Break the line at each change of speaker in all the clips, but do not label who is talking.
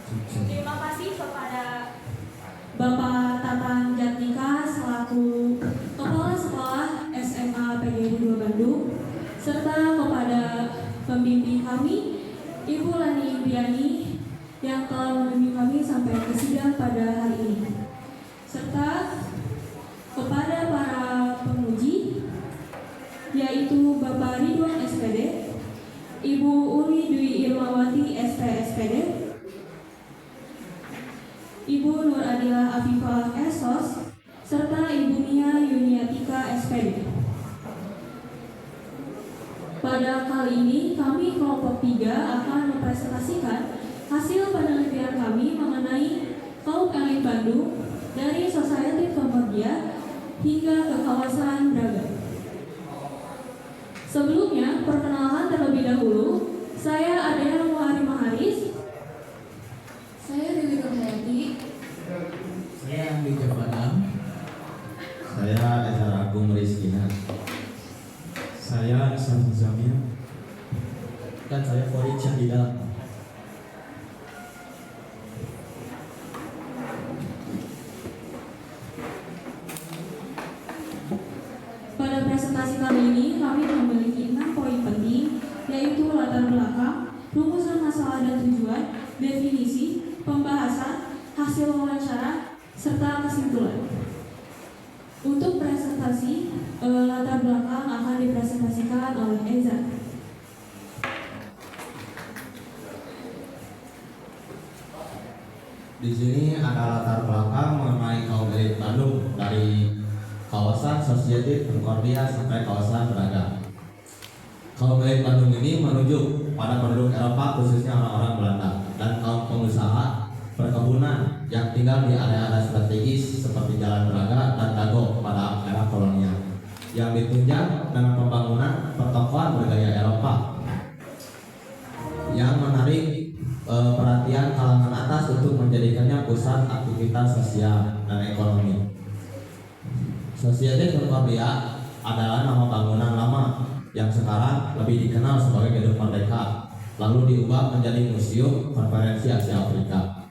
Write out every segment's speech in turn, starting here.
Terima kasih kepada
Bapak Tatang Jatnika selaku Kepala Sekolah SMA PGRI 2 Bandung, serta kepada pembimbing kami, Ibu Lani Indriani yang telah membimbing kami sampai ke sidang pada hari ini, serta kepada para penguji, yaitu Bapak Ridwan SPD, Ibu Uli Dwi Irmawati SP SPD, Ibu Nur Adila Afifah SOS, serta Ibu Nia Yuniatika SPD. Pada kali ini, kami kelompok 3 akan mempresentasikan hasil penelitian kami mengenai kaum elit Bandung dari Society Concordia hingga ke kawasan Braga. Sebelumnya, perkenalan terlebih dahulu, saya Adea Muhari Maharis. Saya Dewi Nurhayati.
Saya Andi Javanam.
Saya Ezra Agung Rizkina.
Saya Ihsan Zamir.
Dan saya Farid Syahida.
Pada presentasi kali ini, kami memiliki 6 poin penting, yaitu latar belakang, rumusan masalah dan tujuan, definisi, pembahasan, hasil wawancara, serta kesimpulan. Untuk presentasi, latar belakang akan dipresentasikan oleh Eza.
Di sini ada latar belakang mengenai kaum elit Bandung dari kawasan Society Concordia sampai kawasan Braga. Kaum elit Bandung ini merujuk pada penduduk Eropa, khususnya orang-orang Belanda, dan kaum pengusaha perkebunan yang tinggal di area-area strategis seperti Jalan Braga dan Dago pada era kolonial, yang ditunjang dengan pembangunan pertokoan bergaya Eropa yang menarik perhatian kalangan atas untuk menjadikannya pusat aktivitas sosial dan ekonomi. Society Concordia adalah nama bangunan lama yang sekarang lebih dikenal sebagai Gedung Merdeka, lalu diubah menjadi Museum Konferensi Asia Afrika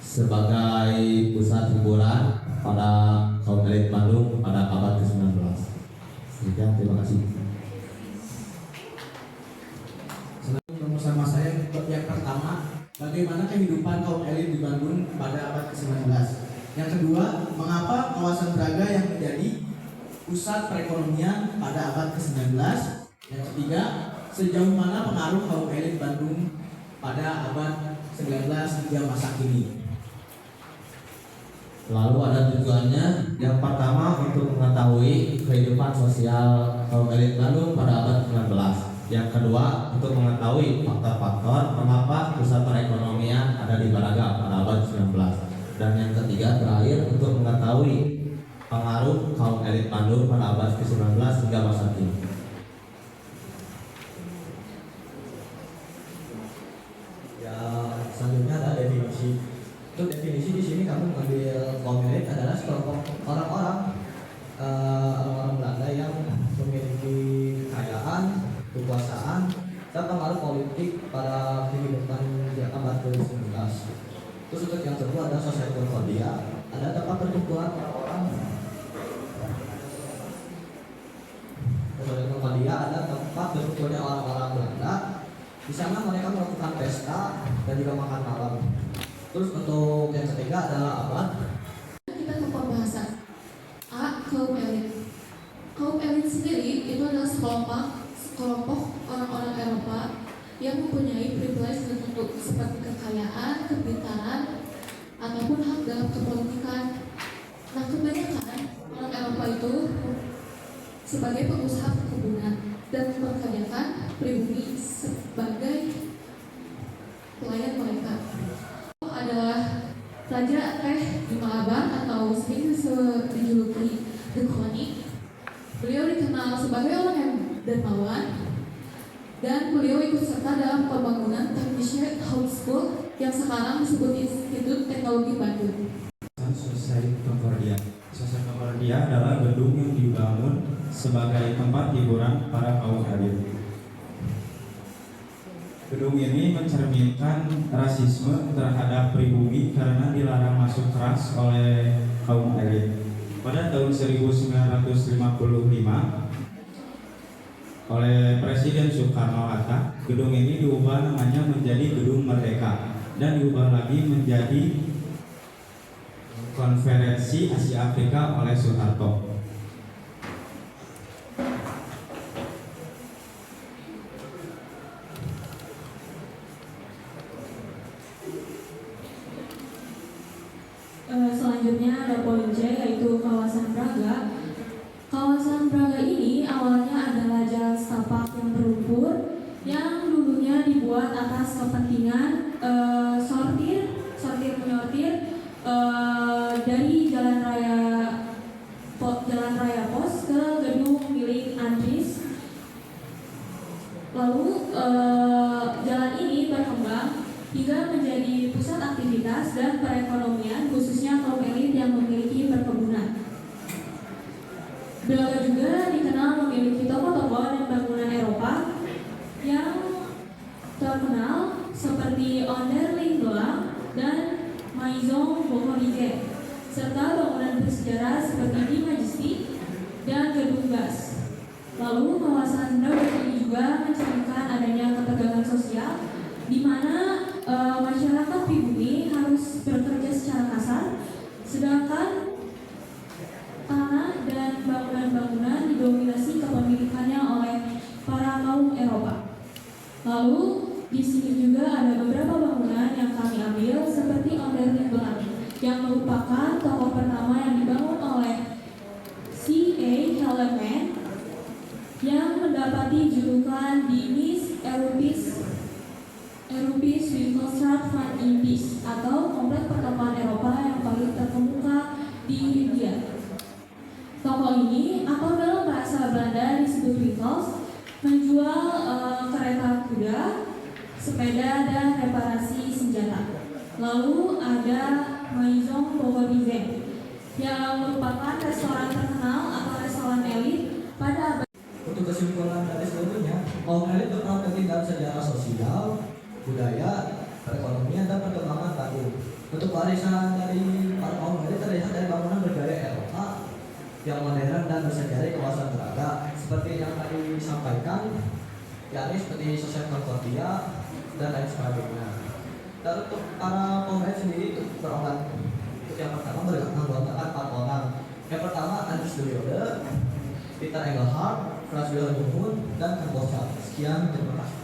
sebagai pusat hiburan pada kaum elit Bandung pada abad ke-19. Sekian, terima kasih.
Bersama saya yang pertama, bagaimana kehidupan kaum elit di Bandung pada abad ke-19. Yang kedua, mengapa kawasan Braga yang menjadi pusat perekonomian pada abad ke-19. Yang ketiga, sejauh mana pengaruh kaum elit Bandung pada abad 19 hingga masa kini.
Lalu ada tujuannya. Yang pertama, untuk mengetahui kehidupan sosial kaum elit Bandung pada abad 19. Yang kedua, untuk mengetahui faktor-faktor mengapa pusat perekonomian ada di Braga pada abad 19. Dan yang ketiga, terakhir, untuk mengetahui pengaruh kaum elit Bandung pada abad ke-19 hingga masa kini.
Ya, selanjutnya ada definisi. Untuk definisi di sini kami mengambil kaum elit adalah sekelompok orang-orang Belanda yang memiliki kekayaan, kekuasaan, dan pengaruh politik pada kehidupan di abad ke-19. Terus untuk yang kedua ada Society Concordia, ada tempat perkumpulan orang-orang. Society Concordia ada tempat berkumpulnya orang-orang Belanda. Di sana mereka melakukan pesta dan juga makan malam. Terus untuk yang ketiga adalah apa?
Kita ke pembahasan. A. Kaum elit. Kaum elit sendiri itu adalah sekelompok orang-orang Eropa yang mempunyai privilege tertentu seperti kekayaan, kepintaran, ataupun hak dalam kepolitikan. Nah, kebanyakan orang Eropa itu sebagai pengusaha perkebunan dan mempekerjakan pribumi sebagai pelayan mereka. Adalah Raja Teh di Malabar atau sering dijuluki The Koning. Beliau dikenal sebagai orang yang dermawan dan beliau ikut serta dalam pembangunan Technische Hochschule yang sekarang disebut Institut Teknologi Bandung.
Society Concordia. Society Concordia adalah gedung yang dibangun sebagai tempat hiburan para kaum elit. Gedung ini mencerminkan rasisme terhadap pribumi karena dilarang masuk keras oleh kaum elit. Pada tahun 1955 oleh Presiden Soekarno-Hatta, gedung ini diubah namanya menjadi Gedung Merdeka dan diubah lagi menjadi Konferensi Asia Afrika oleh Soeharto.
Selanjutnya ada poin C, yaitu kawasan Braga. Kawasan Braga ini awalnya adalah jalan setapak yang berlumpur yang dulunya dibuat atas kepentingan sortir menyortir dari jalan raya pos ke gedung milik Andris. Lalu jalan ini berkembang hingga menjadi pusat aktivitas dan perekonomian khususnya kaum elit yang memiliki perkebunan. Braga juga dikenal memiliki toko-toko dan bangunan Eropa yang terkenal seperti Onderlingblaan dan Maison Bohorige, serta bangunan bersejarah seperti di Majestic dan Gedung Gas. Lalu kawasan Braga ini juga mencerminkan adanya ketegangan sosial di mana masyarakat pribumi harus bekerja secara kasar, sedangkan tanah dan bangunan-bangunan didominasi kepemilikannya oleh para kaum Eropa. Lalu di sini juga ada beberapa bangunan yang kami ambil seperti Onderlingblaan yang merupakan toko pertama yang dibangun oleh C.A. Hellerman yang mendapati julukan Dinis Europis Winkelstraat van Indies atau komplek pertokoan Eropa yang paling terkemuka di India. Toko ini atau dalam bahasa Belanda disebut winkels menjual kereta kuda, sepeda dan reparasi senjata. Lalu ada Maison Bohorige yang merupakan restoran terkenal atau restoran elit pada abad.
Untuk kesimpulan dari seluruhnya, kaum elit berperan penting dalam sejarah sosial, budaya, perekonomian, dan perkembangan Bandung. Untuk warisan dari para kaum elit terlihat dari bangunan bergaya Eropa yang modern dan bersejarah di kawasan Braga, seperti yang tadi disampaikan, yakni seperti Sosial Concordia dan lain sebagainya. Dan untuk para kaum elit sendiri itu berobat. Untuk yang pertama beranggotakan 4 orang. Yang pertama Andries de Wilde, Peter Engelhard, Frans Wilhelm dan Kang Boscha. Sekian, terima kasih.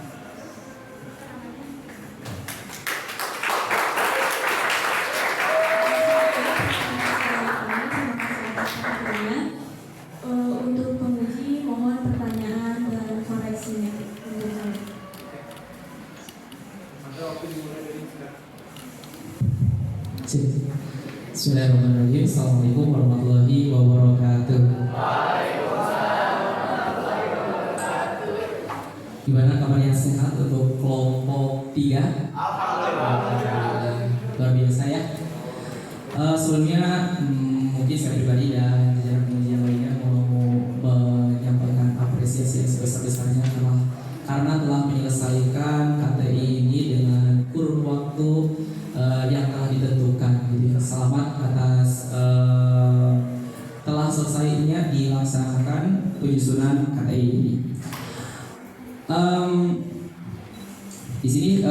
Untuk penguji mohon pertanyaan dan koreksinya.
Bismillahirrahmanirrahim. Assalamualaikum warahmatullahi wabarakatuh. Gimana kabarnya, sehat untuk kelompok 3? Alhamdulillah. Luar biasa ya. Sebelumnya mungkin saya pribadi dan jajaran pengajian lainnya mau menyampaikan apresiasi yang sebesar-besarnya karena telah menyelesaikan KTI ini dengan kurun waktu yang telah ditentukan. Jadi selamat atas telah selesainya dilaksanakan penyusunan KTI ini. Di sini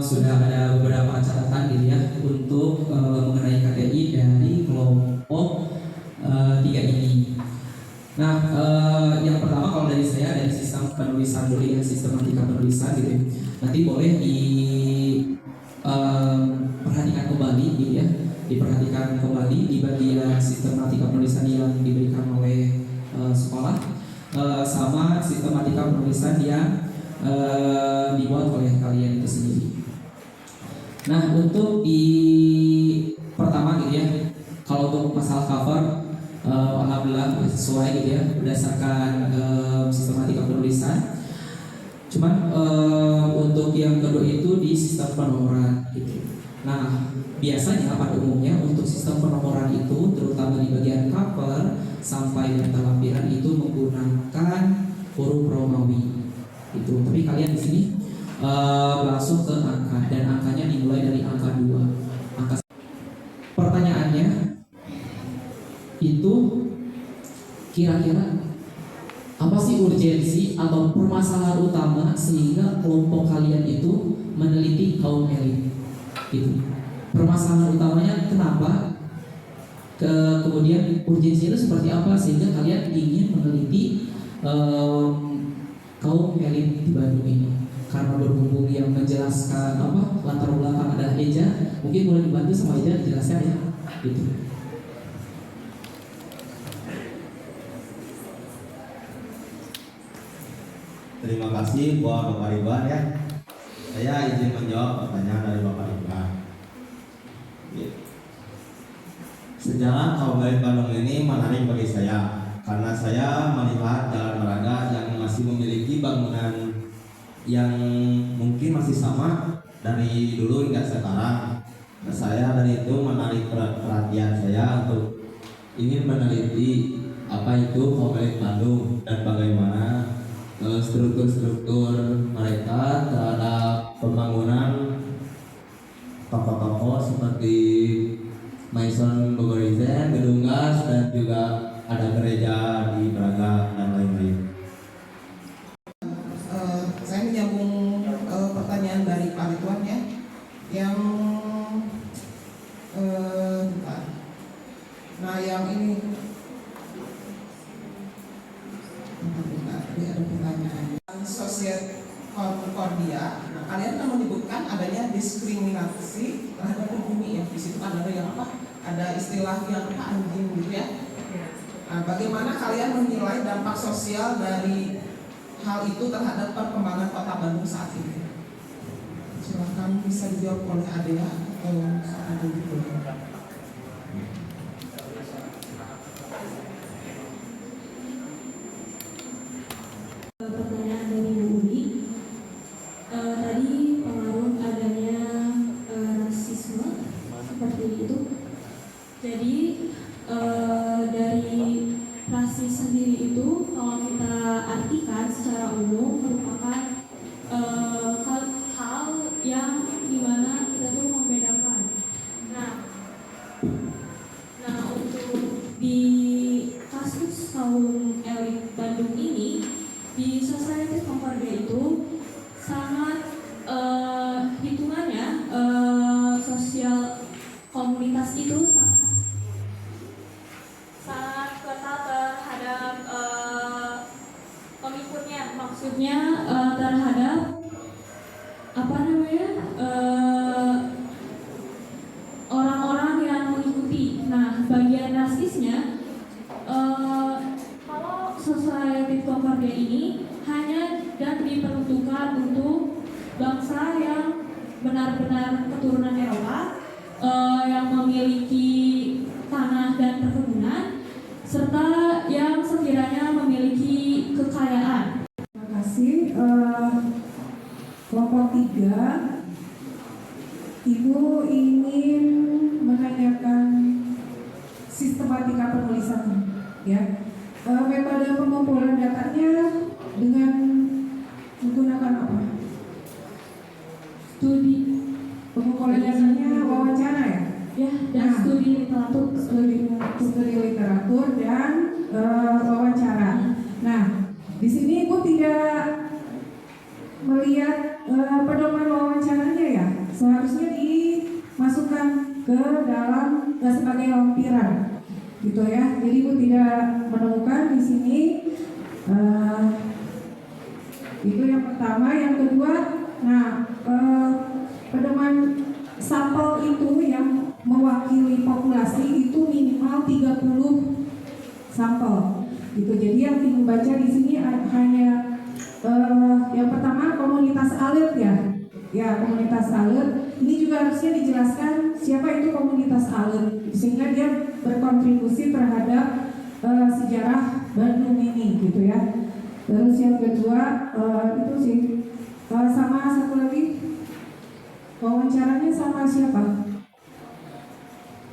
sudah ada beberapa catatan gitu ya untuk mengenai KTI dari kelompok 3 ini. Nah, yang pertama kalau dari saya dari sistem penulisan dulu ya, sistematika penulisan gitu. Nanti boleh perhatikan kembali gitu ya, diperhatikan kembali di bagian sistematika penulisan yang diberikan oleh sekolah sama sistematika penulisan yang dibuat oleh kalian itu sendiri. Nah, untuk di pertama gitu ya, kalau untuk masalah cover alhamdulillah sesuai gitu ya berdasarkan sistematika penulisan. Cuman untuk yang kedua itu di sistem penomoran gitu. Nah, biasanya pada umumnya untuk sistem penomoran itu terutama di bagian cover sampai data lampiran itu menggunakan huruf Romawi. Itu. Tapi kalian di sini langsung ke angka, dan angkanya dimulai dari angka 2. Pertanyaannya itu kira-kira apa sih urgensi atau permasalahan utama sehingga kelompok kalian itu meneliti kaum elit? Gitu. Permasalahan utamanya kenapa? Kemudian urgensi itu seperti apa sehingga kalian ingin meneliti kaum elit di Bandung ini? Karena berhubung yang menjelaskan latar belakang adalah Eja, mungkin boleh dibantu sama Eja dijelaskan ya, gitu.
Terima kasih buat Bapak Ridwan ya. Saya izin menjawab pertanyaan dari Bapak Ridwan. Sejarah kaum elit Bandung ini menarik bagi saya karena saya melihat Jalan Meraga yang masih memiliki bangunan yang mungkin masih sama dari dulu hingga sekarang. Nah, saya dari itu menarik perhatian saya untuk ingin meneliti apa itu kaum elit Bandung dan bagaimana struktur-struktur mereka terhadap pembangunan toko-toko seperti Maison Bogorizen, Gedung Gas, dan juga ada gereja di Braga dan lain-lain.
Saya menyambung pertanyaan dari Pak Ridwan ya, yang bentar. Nah yang ini, tadi ada pertanyaan sosial Concordia. Nah, kalian kan menyebutkan adanya diskriminasi terhadap pribumi ya. Di situ ada yang apa? Ada istilah yang apa, anjing gitu ya. Nah, bagaimana kalian menilai dampak sosial dari hal itu terhadap perkembangan Kota Bandung saat ini? Silakan bisa dijawab oleh Adea atau ada gitu.
Pertanyaan dari Bu Uli, tadi pengaruh adanya rasisme seperti itu. Jadi dari rasis sendiri itu kalau kita artikan secara umum merupakan hal yang dimana kita tuh membedakan. Nah untuk di kasus kaum elit Bandung ini, di Society Concordia itu sangat hitungannya sosial komunitas itu sangat ketat terhadap pengikutnya, maksudnya terhadap orang-orang yang mengikuti. Nah, bagian rasisnya kalau Society Concordia ini hanya dan diperuntukkan untuk bangsa yang benar-benar keturunan Eropa, yang memiliki tanah dan perkebunan, serta yang sekiranya memiliki kekayaan.
Terima kasih. Kelompok 3, Ibu ingin menanyakan sistematika penulisan, ya. Metode pengumpulan datanya dengan menggunakan apa?
Studi,
Pengumpulan datanya wawancara ya?
ya, dan
Nah,
studi literatur.
Studi literatur dan wawancara. Nah, di sini Ibu tidak melihat pedoman wawancaranya ya. Seharusnya dimasukkan ke dalam sebagai lampiran, gitu ya. Jadi Ibu tidak menemukan di sini. Itu yang pertama. Yang kedua, nah pedoman sampel itu yang mewakili populasi itu minimal 30 sampel gitu. Jadi yang dibaca di sini hanya yang pertama komunitas alit ya komunitas alit. Ini juga harusnya dijelaskan siapa itu komunitas alit sehingga dia berkontribusi terhadap sejarah Bandung ini gitu ya. Terus yang kedua itu sih sama satu lagi, wawancaranya sama siapa?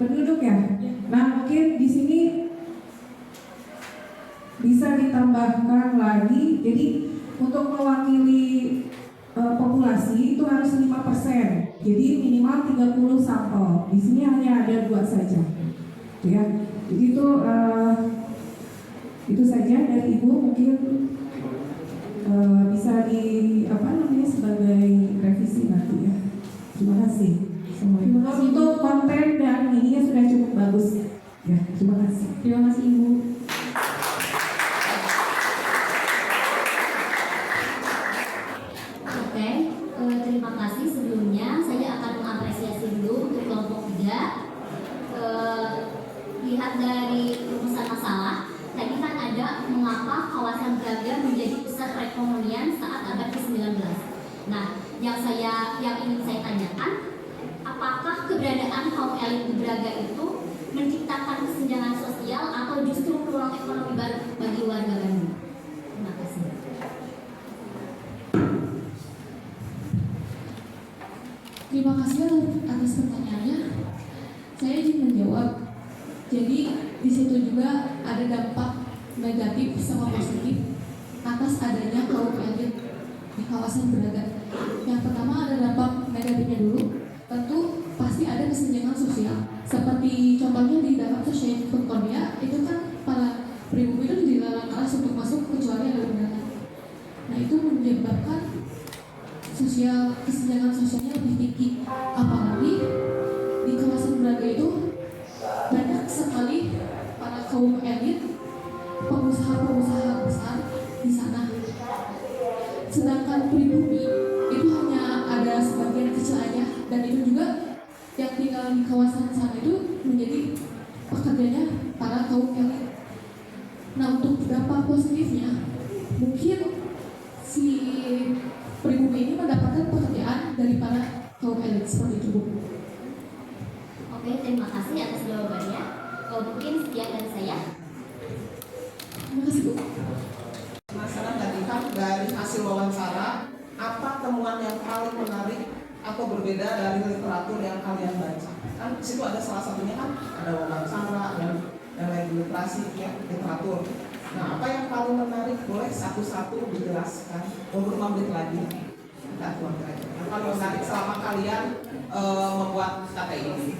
Penduduk ya. Nah mungkin di sini bisa ditambahkan lagi. Jadi untuk mewakili populasi itu harus 5%. Jadi minimal 30 sampel. Di sini hanya ada 2 saja. Ya. Jadi itu saja dari Ibu, mungkin bisa sebagai revisi nanti ya. Terima kasih.
Terima kasih.
Untuk konten dan ininya sudah cukup bagus. Ya, terima kasih.
Terima kasih Ibu.
Oke, terima kasih. Sebelumnya saya akan mengapresiasi dulu untuk kelompok 3. Lihat dari rumusan masalah, tadi kan ada mengapa kawasan Braga menjadi pusat perekonomian saat abad ke-19. Nah, yang ingin saya tanyakan, apakah keberadaan kaum elit di Braga itu menciptakan kesenjangan sosial atau justru peluang ekonomi baru bagi warga Bandung? Terima kasih.
Terima kasih atas pertanyaannya. Saya ingin menjawab. Jadi di situ juga ada dampak negatif sama positif atas adanya kaum elit di kawasan Braga. Yang pertama ada dampak negatifnya dulu. Tentu pasti ada kesenjangan sosial. Seperti contohnya di dalam Society Concordia itu kan para pribumi itu dilarang keras untuk masuk kecuali ada undangan. Nah itu menyebabkan kesenjangan sosialnya lebih tinggi. Apalagi di kawasan Braga itu banyak sekali para kaum elit, pengusaha-pengusaha besar di sana. Sedangkan pribumi itu hanya ada sebagian kecil aja, dan itu juga yang tinggal di kawasan sana itu menjadi pekerjanya para kaum elit. Nah untuk dampak positifnya, mungkin si pribumi ini mendapatkan pekerjaan dari para kaum elit seperti itu, Bu.
Oke, terima kasih atas jawabannya. Mungkin sekian dari saya.
Terima kasih, Bu.
Masalah tadi kan dari hasil wawancara, apa temuan yang paling menarik atau berbeda dari literatur yang kalian baca? Kan di situ ada salah satunya kan ada wawancara dan lain literasi ya, literatur. Nah, apa yang paling menarik boleh satu-satu dijelaskan? Beberapa menit lagi kita tuang aja. Yang paling menarik selama kalian membuat KTI ini.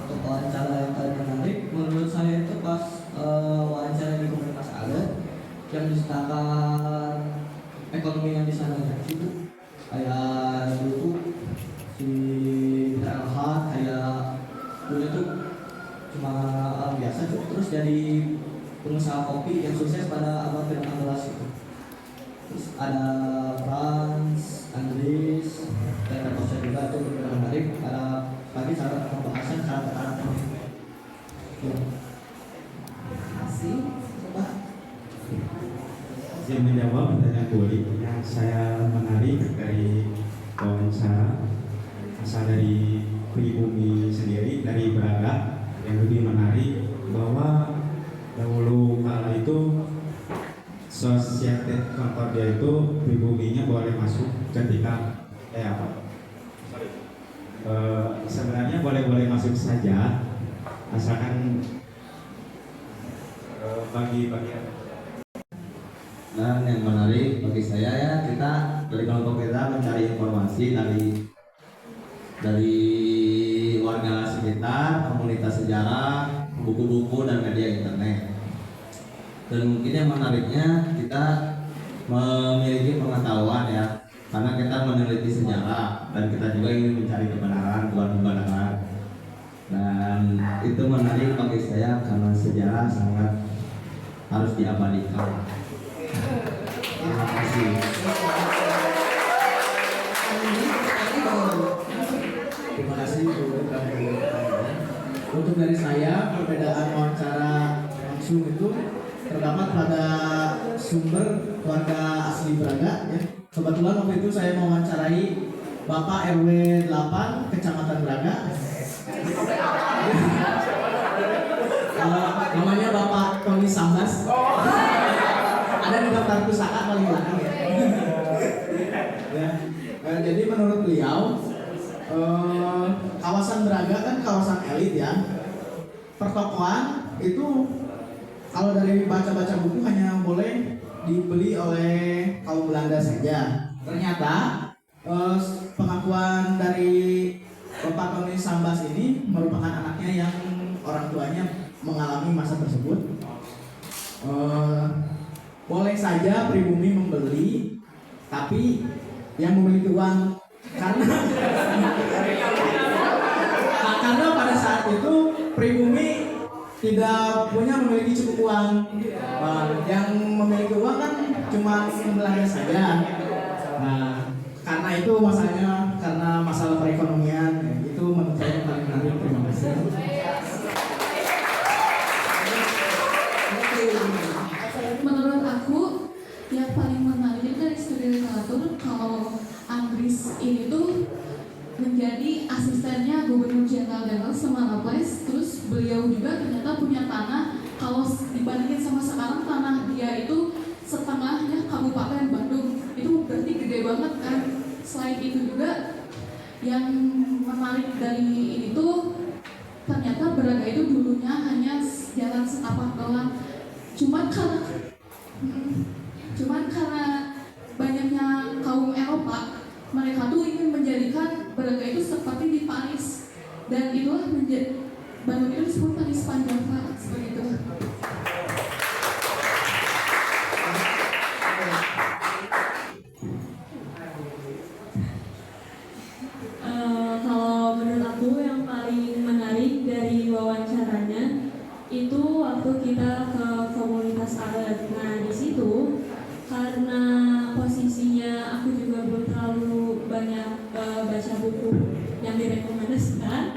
Untuk wawancara yang paling menarik menurut saya itu pas wawancara di komunitas adat yang diceritakan ekonomi yang di sana ya, itu kayak dulu si Elhan kayak dulu tuh cuma orang biasa tuh, terus jadi pengusaha kopi yang sukses pada abad ke-18 itu. Terus ada Franz, Andres, dan Kosa juga itu benar menarik. Ada lagi cara pembahasan cara karakter.
Terima kasih. Coba.
Izin menjawab pertanyaan Buli yang saya menarik dari wawancara asal dari pribumi sendiri dari Braga. Yang lebih menarik bahwa dahulu kala itu Society Concordia itu pribuminya boleh masuk ketika sebenarnya boleh masuk saja asalkan bagi
Dan yang menarik bagi saya ya, kita dari kelompok kita mencari informasi dari warga sekitar, komunitas sejarah, buku-buku dan media internet. Dan mungkin yang menariknya kita memiliki pengetahuan ya, karena kita meneliti sejarah dan kita juga ingin mencari kebenaran, kebenaran. Dan itu menarik bagi saya karena sejarah sangat harus diabadikan. Terima kasih.
Terima kasih untuk dari saya, perbedaan wawancara langsung itu terdapat pada sumber warga asli Braga ya. Kebetulan waktu itu saya mewawancarai Bapak RW 8 Kecamatan Braga. Namanya Bapak Tony Sambas. Ada di daftar pusaka paling belakang ya. Jadi menurut beliau kawasan Braga kan kawasan elit ya. Pertokoan itu kalau dari baca-baca buku hanya boleh dibeli oleh kaum Belanda saja. Ternyata pengakuan dari Bapak Tony Sambas ini merupakan anaknya yang orang tuanya mengalami masa tersebut. Boleh saja pribumi membeli, tapi yang memiliki uang karena pada saat itu pribumi tidak memiliki cukup uang. Yang memiliki uang kan cuma Belanda saja. Nah, karena itu masalahnya, karena masalah perekonomian, itu menurut saya yang paling menarik. Terima kasih.
Menurut aku yang paling menarik dari studi literatur kalau Andries ini tuh menjadi asistennya Gubernur Jenderal Daniel Semaraples. Terus beliau juga ternyata punya tanah, kalau dibandingin sama sekarang tanah dia itu setengahnya Kabupaten Bandung. Itu berarti gede banget kan. Selain itu juga yang menarik dari ini tuh ternyata Braga itu dulunya hanya jalan setapak doang. Cuman karena banyaknya kaum Eropa, mereka tuh ingin menjadikan Braga itu seperti di Paris, dan itulah Bandung itu disebut Paris Panjava seperti itu.
Kalau menurut aku yang paling menarik dari wawancaranya itu waktu kita ke komunitas adat. Nah di situ karena posisinya aku juga belum terlalu banyak baca buku yang direkomendasikan,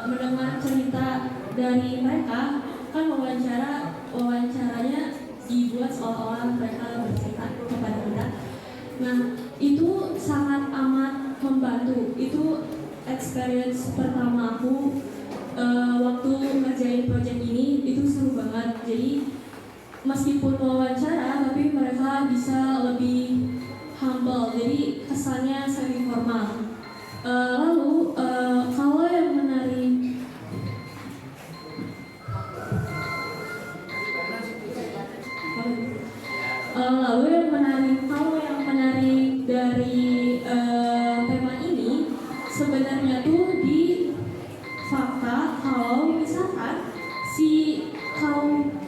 mendengar cerita dari mereka, kan wawancaranya dibuat seolah-olah mereka bercerita kepada kita. Nah itu sangat amat membantu. Itu experience pertama aku waktu ngerjain project ini. Itu seru banget. Jadi meskipun wawancara, tapi mereka bisa lebih humble, jadi kesannya semi formal. Lalu kalau yang menarik, kalau yang menarik dari tema ini sebenarnya tuh di fakta kalau misalkan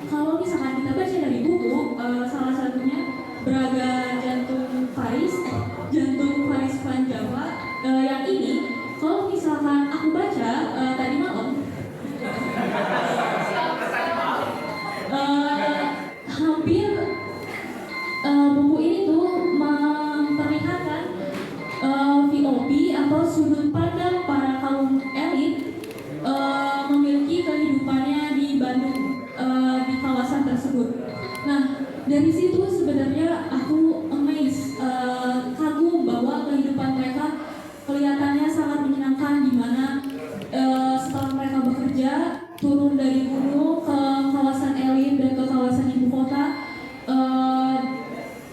kalau misalkan kita baca dari buku, salah satunya Braga Jantung Paris Panjava, yang ini kalau misalkan aku baca tadi malam, hampir buku ini tuh memperlihatkan VOP atau sudut pandang para kaum elit memiliki kehidupannya di Bandung, di kawasan tersebut. Nah dari situ sebenarnya aku amazed, kagum bahwa kehidupan mereka kelihatannya sangat menyenangkan, di mana setelah mereka bekerja turun dari gunung ke kawasan elit dan ke kawasan ibu kota,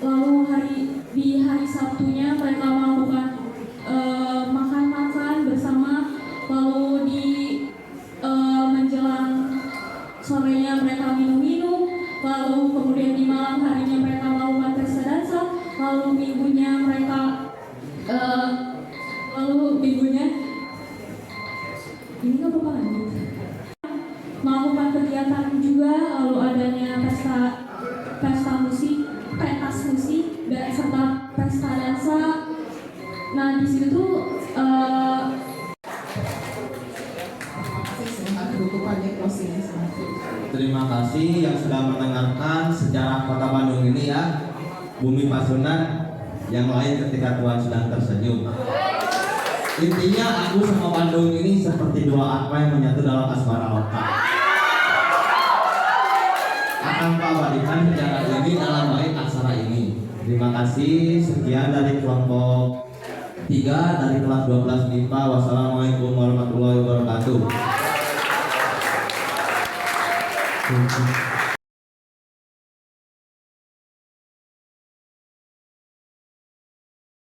lalu di hari Sabtunya mereka melakukan makan-makan bersama, lalu di menjelang sorenya mereka minum-minum, lalu kemudian di malam harinya mereka melakukan pesta dansa, lalu minggunya ini nggak apa-apa melakukan kegiatan juga, lalu adanya pesta musik, pentas musik, dan serta pesta dansa. Nah di situ
Terima kasih yang sudah mendengarkan sejarah Kota Bandung ini ya, Bumi Pasundan, yang lain ketika Tuhan sedang tersenyum. Intinya aku sama Bandung ini seperti dua atma yang menyatu dalam asmara lokal. Akan kuabadikan sejarah ini dalam bait aksara ini. Terima kasih. Sekian dari kelompok 3 dari kelas 12 MIPA. Wassalamualaikum warahmatullahi wabarakatuh.